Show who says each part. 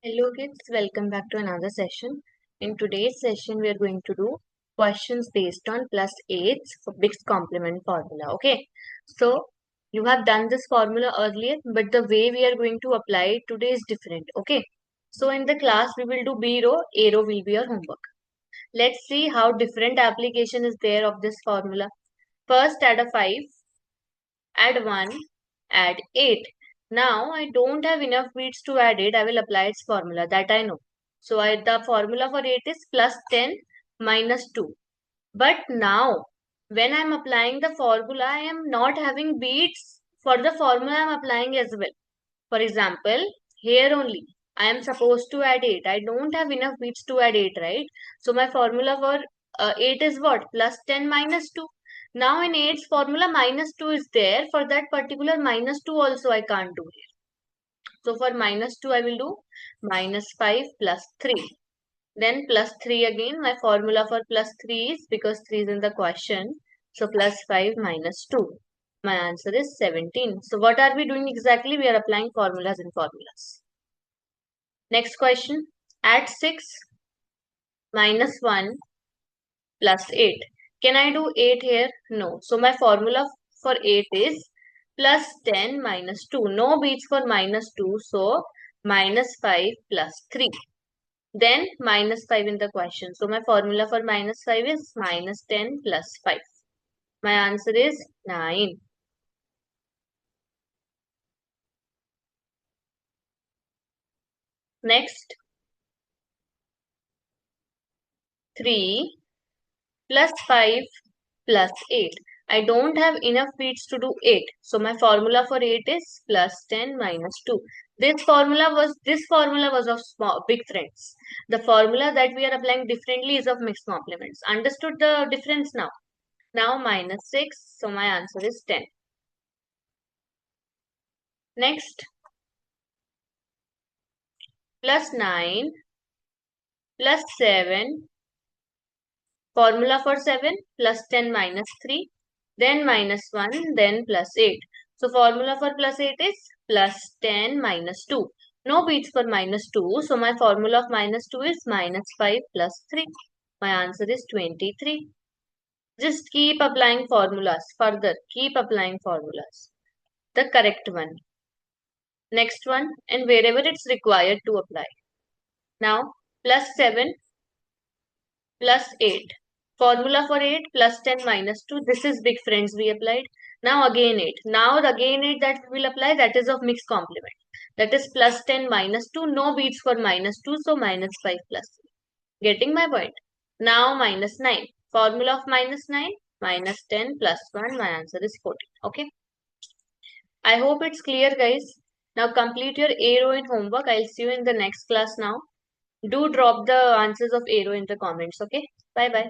Speaker 1: Hello kids, welcome back to another session. In today's session, we are going to do questions based on plus 8 for Big's complement formula. Okay, so you have done this formula earlier, but the way we are going to apply it today is different. Okay, so in the class, we will do B row, A row will be your homework. Let's see how different application is there of this formula. First, add a 5, add 1, add 8. Now I don't have enough beads to add it. I will apply its formula that I know. So the formula for 8 is plus 10 minus 2. But now when I am applying the formula, I am not having beads for the formula I am applying as well. For example, here only I am supposed to add 8. I don't have enough beads to add 8, right? So my formula for 8 is what? Plus 10 minus 2. Now in 8's formula minus 2 is there. For that particular minus 2 also I can't do here. So for minus 2 I will do minus 5 plus 3. Then plus 3 again. My formula for plus 3 is, because 3 is in the question, so plus 5 minus 2. My answer is 17. So what are we doing exactly? We are applying formulas in formulas. Next question. Add 6 minus 1 plus 8. Can I do 8 here? No. So my formula for 8 is plus 10 minus 2. No beats for minus 2. So minus 5 plus 3. Then minus 5 in the question. So my formula for minus 5 is minus 10 plus 5. My answer is 9. Next, 3 plus 5 plus 8. I don't have enough beats to do 8. So my formula for 8 is plus 10 minus 2. This formula was of small, big friends. The formula that we are applying differently is of mixed complements. Understood the difference now? Now minus 6. So my answer is 10. Next, plus 9 plus 7. Formula for 7 plus 10 minus 3. Then minus 1. Then plus 8. So formula for plus 8 is plus 10 minus 2. No beats for minus 2. So my formula of minus 2 is minus 5 plus 3. My answer is 23. Just keep applying formulas. Further, keep applying formulas. The correct one. Next one, and wherever it's required to apply. Now, plus 7 plus 8. Formula for 8 plus 10 minus 2. This is big friends we applied. Now again 8. Now the again 8 that we will apply, that is of mixed complement. That is plus 10 minus 2. No beats for minus 2. So minus 5 plus 3. Getting my point? Now minus 9. Formula of minus 9. Minus 10 plus 1. My answer is 14. Okay. I hope it's clear, guys. Now complete your A row in homework. I'll see you in the next class now. Do drop the answers of A row in the comments. Okay. Bye bye.